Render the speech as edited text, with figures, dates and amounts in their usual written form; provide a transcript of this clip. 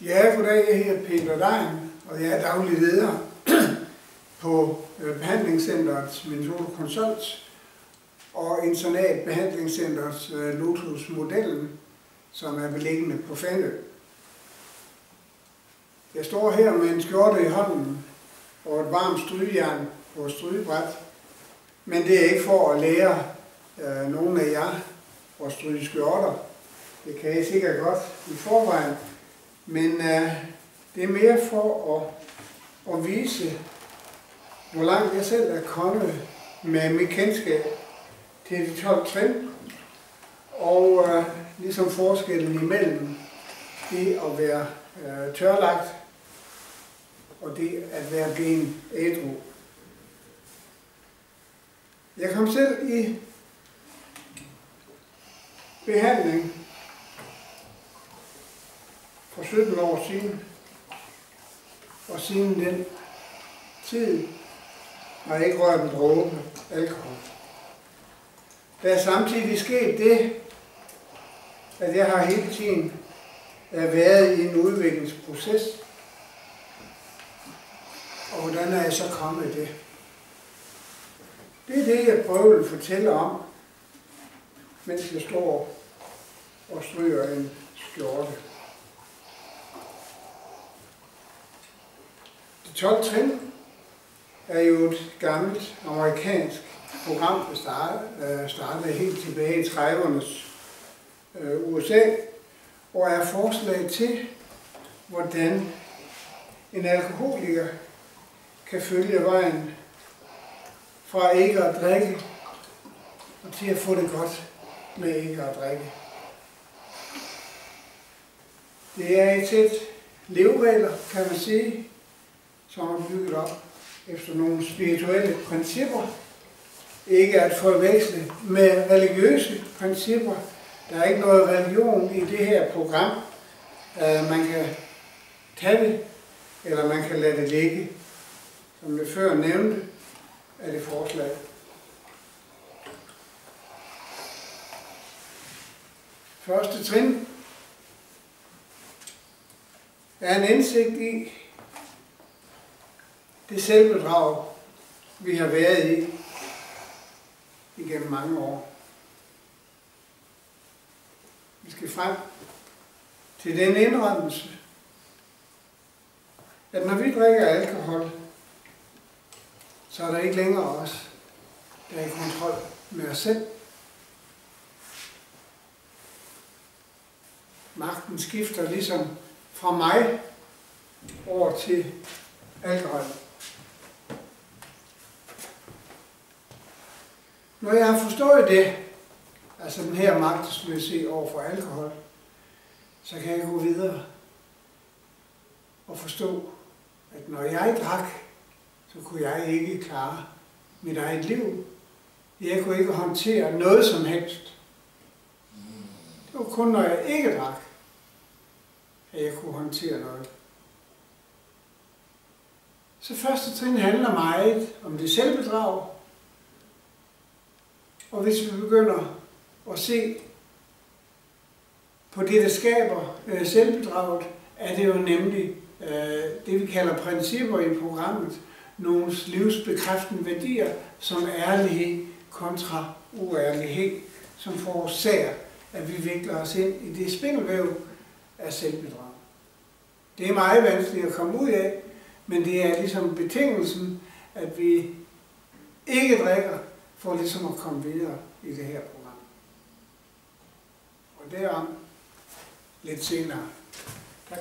Ja, goddag. Jeg hedder Peter Dein, og jeg er daglig leder på behandlingscenterets Minnesota Consult og internatbehandlingscenterets Lotus-modellen, som er beliggende på Fanø. Jeg står her med en skjorte i hånden og et varmt strygejern på et strygebræt, men det er ikke for at lære nogen af jer at stryge skjorter. Det kan I sikkert godt i forvejen, men det er mere for at vise, hvor langt jeg selv er kommet med mit kendskab til de 12 trin, og ligesom forskellen imellem det at være tørlagt og det at være blevet ædru. Jeg kom selv i behandling for 17 år siden, og siden den tid har jeg ikke rørt en dråbe alkohol. Der er samtidig sket det, at jeg har hele tiden været i en udviklingsproces. Og hvordan er jeg så kommet i det? Det er det, jeg prøver at fortælle om, mens jeg står og stryger en skjorte. De 12 trin er jo et gammelt amerikansk program, der startede helt tilbage i 30'ernes USA, og er forslag til, hvordan en alkoholiker kan følge vejen fra ikke at drikke og til at få det godt med ikke at drikke. Det er et sæt leveregler, kan man sige, som er bygget op efter nogle spirituelle principper. Ikke at forveksle med religiøse principper. Der er ikke noget religion i det her program. Man kan tage det, eller man kan lade det ligge. Som jeg før nævnte, er det forslag. Første trin er en indsigt i det selvbedrag, vi har været i igennem mange år. Vi skal frem til den indrømmelse, at når vi drikker alkohol, så er der ikke længere os, der er i kontrol med os selv. Magten skifter ligesom fra mig over til alkohol. Når jeg har forstået det, altså den her magtesløshed over for alkohol, så kan jeg gå videre og forstå, at når jeg drak, så kunne jeg ikke klare mit eget liv. Jeg kunne ikke håndtere noget som helst. Det var kun, når jeg ikke drak, at jeg kunne håndtere noget. Så første trin handler meget om det selvbedrag. Og hvis vi begynder at se på det, der skaber selvbedraget, er det jo nemlig det, vi kalder principper i programmet. Nogle livsbekræftende værdier, som ærlighed kontra uærlighed, som forårsager, at vi vikler os ind i det spindelvæv af selvbedrag. Det er meget vanskeligt at komme ud af, men det er ligesom betingelsen, at vi ikke drikker, for ligesom at komme videre i det her program. Og derom lidt senere. Tak.